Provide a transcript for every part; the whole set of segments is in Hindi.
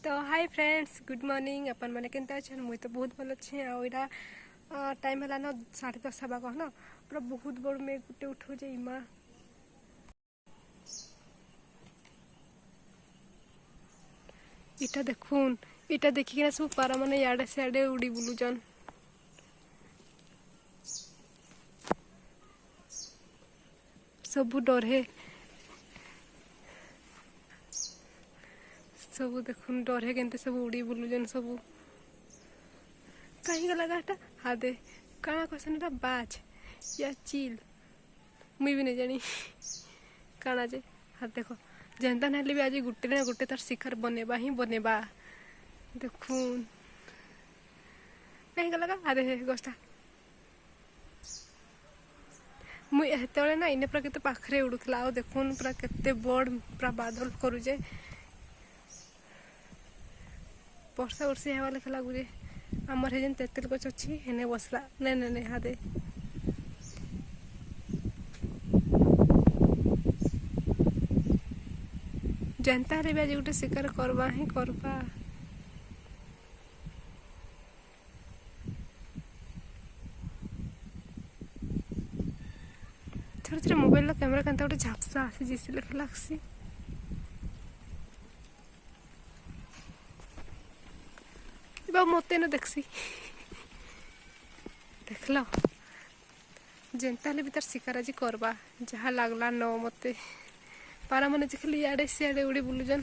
तो हाय फ्रेंड्स गुड मॉर्निंग अपन मैंने केनता अच्छे मुई तो बहुत भल अच्छे आईटा टाइम है ना 10:30 हवा कह ना पूरा बहुत बड़ मेघ गुटे उठो जे इमा इटा देखून इटा देखिकिना सब पारा मैंने इे सियाड़े उड़ी बुलुचन सबू डरे सब देखुन डरे के सब उड़ी बुलुचन सबू कहीं लगा हाँ दे काना क्वेश्चन बाज या चील मुई भी नहीं जानी काना जे हाँ देखो जेनता ना भी आज गुटे ना गुटे तार शिकार बनेबा ही बनेबा देखून कहीं लगा हाँ दे गछटा मुई हेते ना इने पूरा केते पाखरे उड़ुथला आ देखुन पूरा केते बड़ पूरा बादल करूजे वर्षा वर्षी हेवा लेखा लगुजे आमर हेजेन तेतल गछ अच्छी हेने बसला ने ने ने हादे जनता रे भी आज गोटे शिकार करवा ही करवा थोड़ा थोड़ा मोबाइल कैमेरा केनता गोटे झापसा आसी जिसी लेखा लागसी मत न देखसी देखल जेनता भी तार शिकार आज करवा जहाँ लगला न मत पारा मैंने खाली इे सियाड़े उड़ी बुलुचन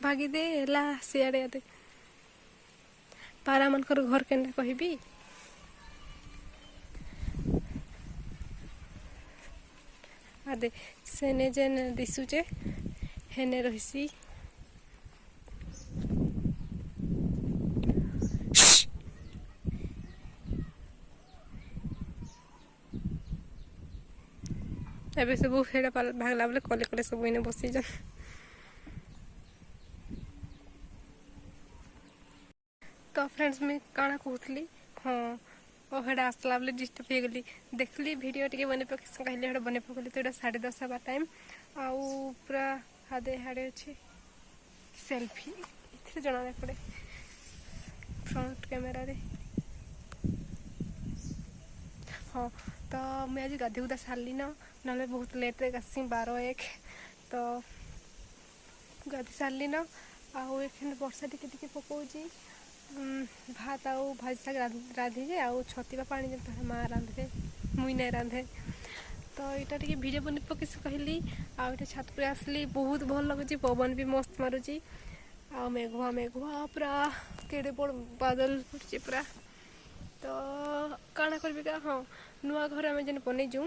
भागीदे है सियाड़े आदे पारा मनकर घर के कहबी आदे सेने जेन दिशुचे हेने रहीसी एबे सब हेड़ा भागला बेले कले कले सब इने बसी जान तो फ्रेंड्स मैं काना कहूली हाँ और हेड़ा आसला बेले डिस्टर्ब हो गली देखली वीडियो टे बने पके कहली हेड़ा बने पकली तो ये 10:30 हवा टाइम आउ पूरा हादे हाड़े अच्छे सेल्फी इथे जना पड़े फ्रंट कैमेरा रे हाँ तो मुझे आज गाधे गुधा सारी ना ना बहुत लेट रे गासी 12:01 तो गाधी सारी ना आउ वर्षा टिके पकाउची भात आउ भाजी शाग रांधि जे आउ छतिवा पानी जे माँ रांधे मुई नहीं रांधे तो यहाँ टे भिडियो बन पके कहली आठ छात पर आसली बहुत भल लगुच पवन भी मस्त मारुची आ मेघुआ मेघुआ पूरा केड़े बड़ बादल पड़े पूरा तो काना करबी का हाँ नुआ घर आम जेन बनईचु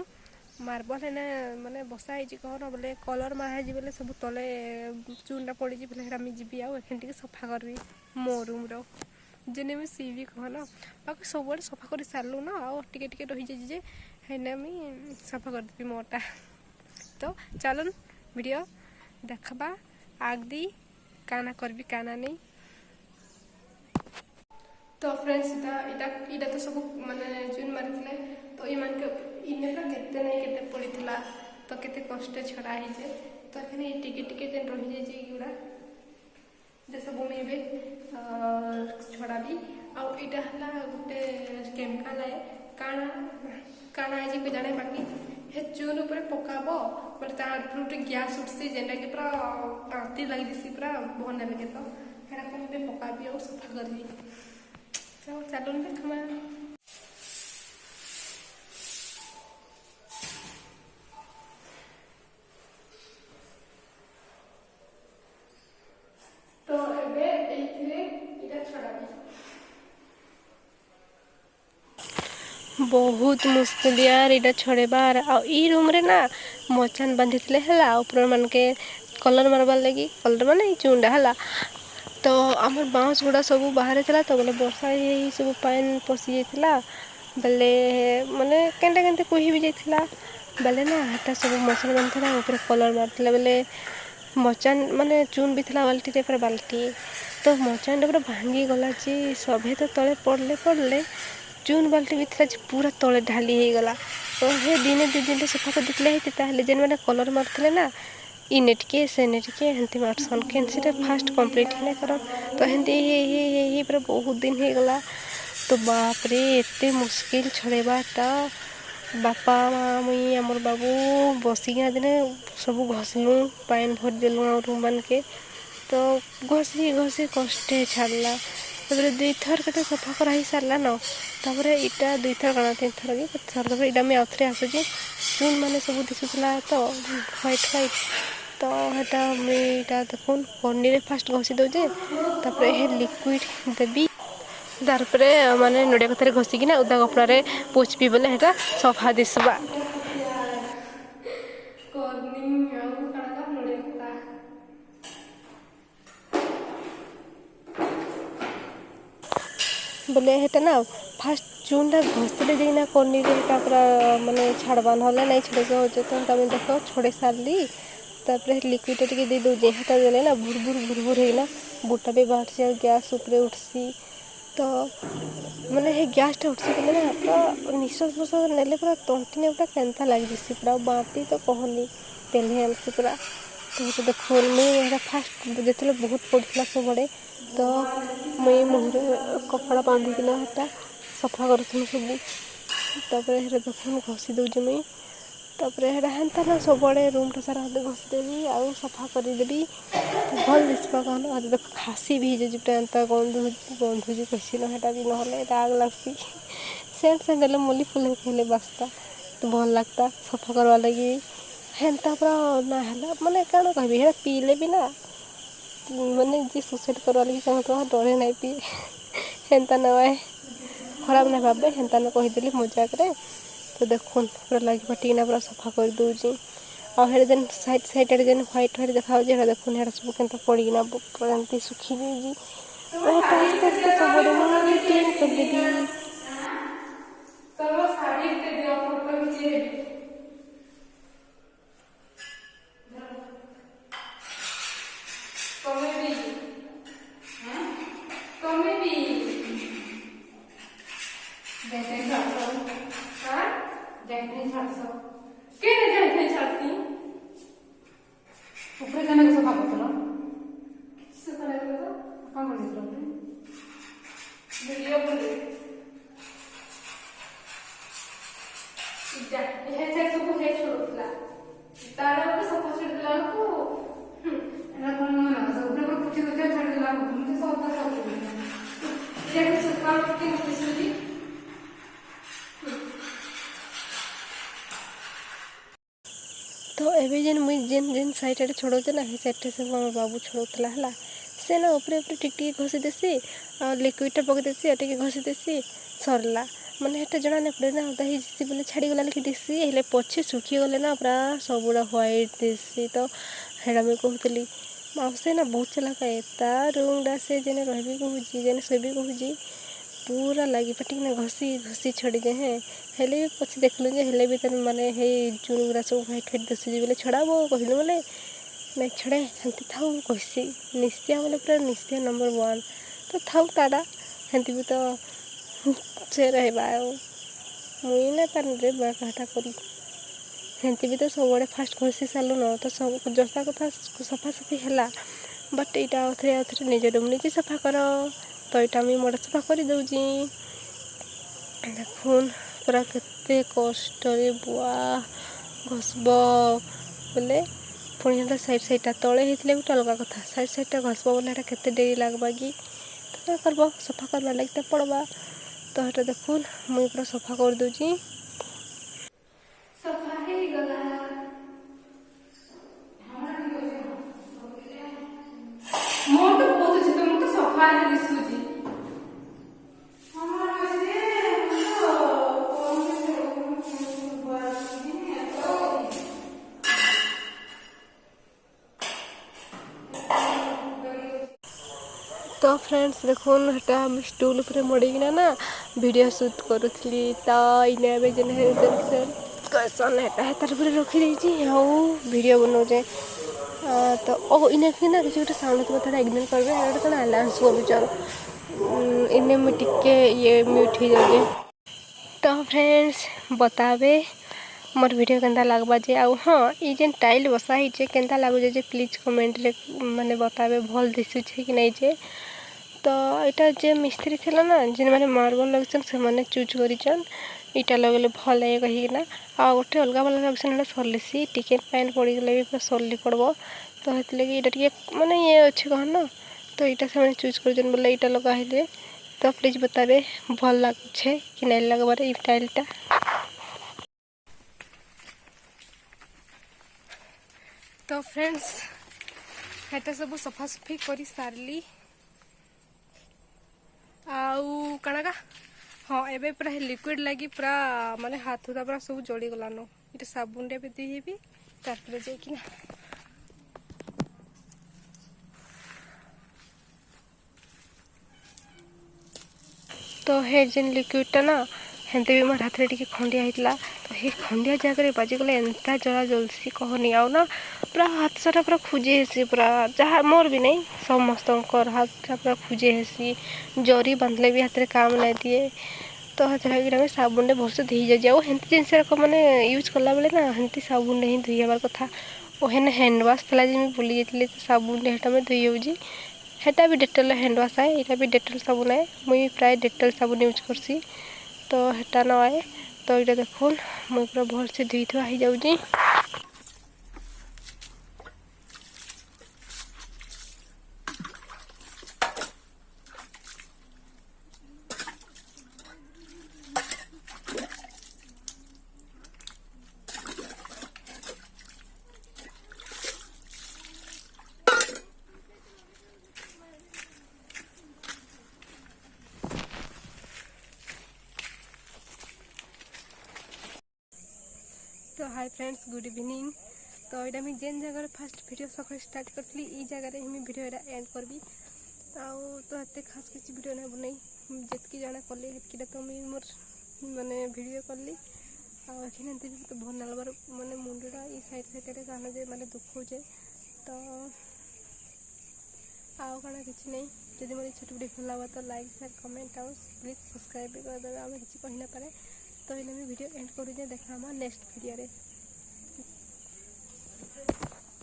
मार्बल है माने बसा है कह बोले कलर मार बोले सब तले चूनटा पड़ी बोले हेटा जी आखिन सफा करबी मो रूम रो जेने मुझे सी भी कह ना बाकी सब सफा कर सारू ना आउ टिके रही जाइए हेने मुझे सफा करदेवी मोटा तो चलन वीडियो देखबा आगदी काना करबी काना नहीं तो फ्रेंड्स इटा तो सब माने चून मारी तो ये इने पूरा केते नहीं केते पड़ीला तो केते कष्ट छड़ा है तो ये टिके जेन रही जाइए गुड़ा जे सब मुझे छड़ा भी आईटा है गोटे केमिकाल है काना काना है जाने बाकी हे चून उपर पकाब बोले गोटे गैस उठसी जेनटा कि पूरा तांती लगी दिसी पूरा भन लगे तो हेरा कौन पकाबी और सफा करबी तो चलो देखमा तो एबे इटा छड़ाबी बहुत मुश्किल यार इटा छड़ेबार आ रूम रे ना मचान बांधी है ऊपर मान के कलर मारबार लगी कलर माने चूंडा है तो आम बाँस गुड़ा सब बाहर था तो बोले वर्षा ही सब पान पशि जाता बेले माने केनटा केनते कही भी जाता बेले ना हेटा सब मचान बांधला ऊपर कलर मारता बेले मचान माने चून भी था बाल्टी पूरा बाल्टी तो मचान पूरा भांगी गला जी सभे तो तले पड़ले चून बाल्टी भी था पूरा तले ढाली हो गला तो हे दिने 2 दिन सफा कर देते जेन मैंने कलर मारते ना इने टिके सेने टिके हेंती मारसन केन से फास्ट कंप्लीट है कर तो हेंती हे पूरा बहुत दिन हो गला। तो बाप रे एते मुश्किल छड़ेबाटा बापा माँ मुई आमर बाबू बसिकिना दिने सब घषलु पाइन भरी देलु रूम मान के तो घषी घषी कष्टे छाड़ला तापर 2 थर कटे सफा कर ही सारला न तापर इटा 2 थर काना 3 थर कि थर तापर इटा मैं आउथरे आसुची चून माने सब दिशुला तो व्हाइट तो हेटा मुईटा देखुन पनीर फास्ट घषी दौचे तापर हे लिक्विड देबी तारपरे माने नड़िया कथारे घषिकिना उदा कपड़े पोछबी बोले हेटा सफा दिसबा बोले हेटा ना फास्ट चूनटा घषले देना पनीर हेटा पूरा माने छाड़बा ना नहीं छड़े हो तो तमें देख छोड़े सारली तापर लिक्विड टे दे दौजे हेटा देले ना भुर होना बुटा भी बाहर से गैस उपरे उठसी तो माने हे गैसटा उठसी बोले ना पूरा निश्वास प्रश्वास नेले पूरा तंटिने पूरा केन्ता लगी जैसी पूरा बाती तो कहनी पेले आमसी पूरा तो देखो मुझे फास्ट जो बहुत पड़ता सबड़े तो मुई मुहरे कपड़ा बांधिकिना हेटा सफा करूँ सब तापर हेरा देखो घषी दौचे मुई तापर हेटा हेन्ता ना सबड़े रूमटा सारा हाथ घषीदेवी आउ सफा करदेवी तो भल दिशा कहना आज देख खासी भी हो पूरा एंता गंधुजी कसी ना हेटा भी नहले राग लगसी सेंट देले मल्ली फुल खेले बास्ता तो भल लगता सफा करवा लगी हेन्ता पूरा ना है माने कण कहबी हेटा पीले भी ना माने जी सुसाइड करवा लगी चाहता डरे नहीं पी हेन्ता ना खराब ना भावे हेन्ता ना कहीदेली मजाक रे तो देखुन पूरा लगी पटिना पूरा सफा कर दूची आ हेडे जेन साइड आड़े जेन व्हाइट देखा देखुन हेटा सब केन्ता पड़ीना पूरा एमती सुखी जाइए आस्ते आस्ते सबड़े क्लीन कर देवी तो एबे जेन मुई जेन साइड आड़े छोड़ौचे ना हे साइड सब हमर बाबू छोड़ौतला हला से ना ऊपर टिक घषी देसी और लिक्विडटा पकई देसी और टिके घषी देसी सरला माने हेटा जना ना पड़े ना ओदा ही जैसी बोले छाड़ी गला लिखि देसी हेले पछे सुखी गले ना पूरा सबुड़ा व्हाइट देसी तो हेडा मैं कहतली माउसे ना बहुत चलाक एता रूमडा से जेने रहबी कहूजी जेने सोबी कहूजी पूरा लगी पटिना घषी छड़ी जे हैं हेले भी पछे देखलु जे हेले भी तन माने हे चून गुरा सब व्हाइट दसुजी बोले छड़ाबो कहलु बोले नहीं छड़े हेंती थाउ कहसी निश्चय बोले पूरा निश्चय नंबर 1 तो थाउ ताड़ा हेंती भी तो से रहबा मुई ना पान रे बा कहटा करी हेंती भी तो सबड़े फास्ट घषी सारलु न तो सब जसा कथा सफा सफी हैला बट इटा आउथरे निज रूम निजे सफा कर तो यहाँ मुझे मोटा सफा कर दूची देखुन पूरा केते कष्ट बुआ घसब बोले पुणी हेटा साइडटा तले होते भी अलग कथा साइडटा घसब बोले केते डेरी लगवा कि तो करब सफा करवा लगे पड़वा तो हेटा देखुन मुझे पूरा सफा कर दूची तो फ्रेंड्स देखुन हेटा हम स्टूल पर मड़ीना ना वीडियो शूट करूली तो इने जेन कैसन हेटा हेतार पर रखी वीडियो बनाऊे तो ओ इने ना किसी गोटे साउंड थोड़ा थोड़ा इग्नोर करेंगे गोटे कौन अलाउंस कर इने मुझे ये म्यूट हो जाए तो फ्रेंड्स बतावे मोर वीडियो केंता लगवा जे आउ हाँ ये जेन टाइल बसा ही केंता लगुचे जे प्लीज कमेंट रे माने बताबे भल दिशुचे कि नहीं जे। तो यहाँ जे मिस्त्री थिला ना जेन माने मार्बल लगछन से माने चूज करिछन इटा लगले भल है कहिना आ गोटे अलगा वाला लगछन सरलिसी टिके पैन पड़ी गले भी सरली पड़बो तो हेतले कि इटा टिके माने ये अच्छे कहन ना तो इटा से माने चूज करिछन बोले इटा लगा हेले तो प्लीज बताबे भल लागछे कि नहीं लगबार ई टाइलटा। तो फ्रेंड्स हेटा सब सफासफी कर सारली आउ कणका हाँ एबे पूरा लिक्विड लगी पूरा माने हाथ हुदा पूरा सब जली गलानो इटा साबुन रे भी देबी तारपरे जाइकिना तो हे जेन लिक्विडटा ना हेंते भी मोर हाथ रे टिके खंडिया हितला तो हे खंडिया जगह बाजी गले एंता जला जलसी कहनी आउ ना पूरा हाथ सारा पूरा खुजे हेसी पूरा जहाँ मोर भी नहीं समस्त हाथ पूरा खुजे हेसी जरी बांधले भी हाथ रे काम नहीं दिए तो हाथ लगे साबुन भलसे धोई जाए हेंती जिनस मैंने यूज कला बेले ना हेंती साबुन ही धोई हबार कथा और हेन हैंड वाश था जी भूली जाती साबुन हेटा में धोई होजी हेटा भी डेटल हैंड वाश आए यहाँ भी डेटल साबुन आए मुई प्राय डेटल साबुन यूज करसी तो हेटा न आए तो ये देखुन मुई पूरा भलसे धोई थुआ हो जाऊँगी। तो हाय फ्रेंड्स गुड इवनिंग। तो यहाँ मुझे जेन जगह फास्ट वीडियो सकाल स्टार्ट करी ई जगह ही वीडियो एंड करबी आउ तो एत खास किसी वीडियो ना बनई जितकी जाना कली हेतकी तो मुझे मोर माने वीडियो कली आखिन भी तो भल नालबार माने मुंडा ई साइड साइड गाना जे माने दुखुचे तो आउ कण किसी नहीं जब मोर छोट वीडियो भल लगा तो लाइक शेयर कमेंट आउ प्लीज सब्सक्राइब भी करदे आम किसी कही ना पारे तो ये वीडियो एंड करूँ देखा नेक्स्ट वीडियो रे।